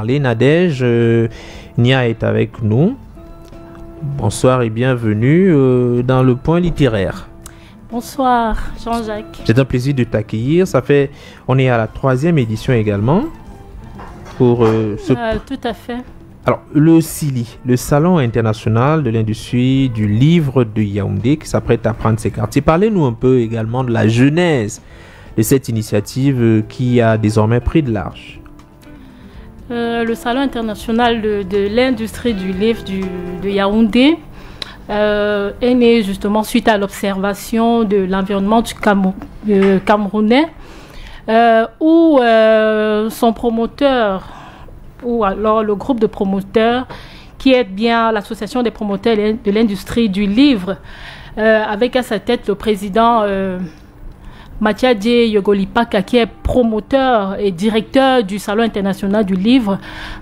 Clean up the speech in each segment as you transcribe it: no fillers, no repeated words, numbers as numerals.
Nadège Nia est avec nous. Bonsoir et bienvenue dans le point littéraire. Bonsoir Jean-Jacques. C'est un plaisir de t'accueillir. On est à la 3e édition également. Pour Tout à fait. Alors, le SILI, le Salon international de l'industrie du livre de Yaoundé, qui s'apprête à prendre ses quartiers. Parlez-nous un peu également de la genèse de cette initiative qui a désormais pris de large. Le Salon international de l'industrie du livre de Yaoundé est né justement suite à l'observation de l'environnement du Camerounais, où son promoteur, ou alors le groupe de promoteurs, qui est bien l'association des promoteurs de l'industrie du livre, avec à sa tête le président Mathiadje Yogolipaka, qui est promoteur et directeur du Salon international du livre,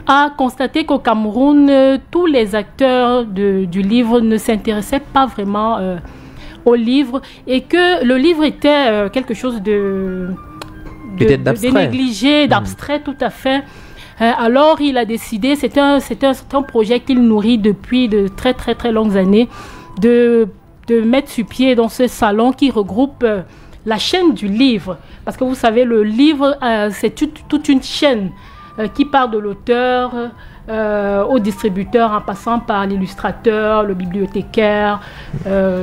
a constaté qu'au Cameroun, tous les acteurs du livre ne s'intéressaient pas vraiment au livre, et que le livre était quelque chose de négligé, d'abstrait, tout à fait. Alors il a décidé, c'est un projet qu'il nourrit depuis de très très très longues années, de mettre sur pied dans ce salon qui regroupe la chaîne du livre. Parce que vous savez, le livre, c'est toute une chaîne qui part de l'auteur au distributeur, en passant par l'illustrateur, le bibliothécaire.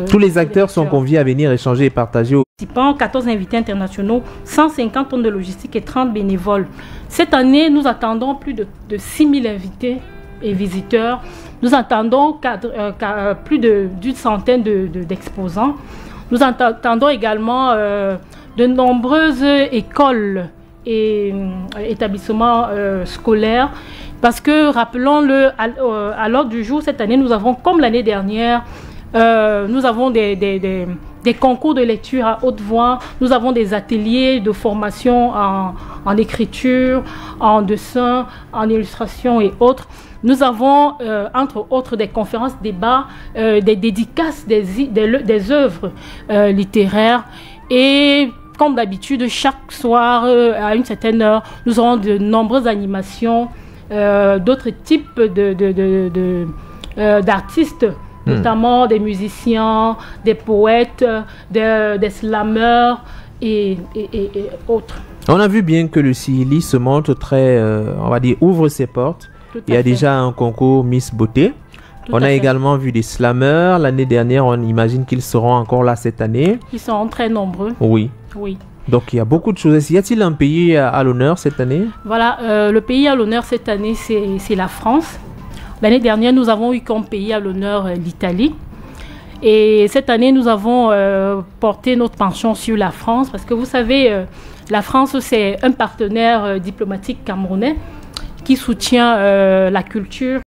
Tous les acteurs sont conviés à venir échanger et partager. 14 invités internationaux, 150 tonnes de logistique et 30 bénévoles. Cette année, nous attendons plus de 6000 invités et visiteurs. Nous attendons plus d'une centaine d'exposants. Nous attendons également de nombreuses écoles et établissements scolaires, parce que, rappelons-le, à l'ordre du jour, cette année, nous avons, comme l'année dernière, nous avons des concours de lecture à haute voix, nous avons des ateliers de formation en écriture, en dessin, en illustration et autres. Nous avons, entre autres, des conférences, débats, des dédicaces des œuvres littéraires. Et comme d'habitude, chaque soir, à une certaine heure, nous aurons de nombreuses animations, d'autres types d'artistes, notamment des musiciens, des poètes, des slameurs et autres. On a vu bien que le SILI se montre très, on va dire, ouvre ses portes. Il y a déjà un concours Miss Beauté. On a également vu des slameurs. L'année dernière, on imagine qu'ils seront encore là cette année. Ils seront très nombreux. Oui. Oui. Donc, il y a beaucoup de choses. Y a-t-il un pays à l'honneur cette année? Voilà, le pays à l'honneur cette année, c'est la France. L'année dernière, nous avons eu comme pays à l'honneur l'Italie. Et cette année, nous avons porté notre penchant sur la France, parce que vous savez, la France, c'est un partenaire diplomatique camerounais qui soutient la culture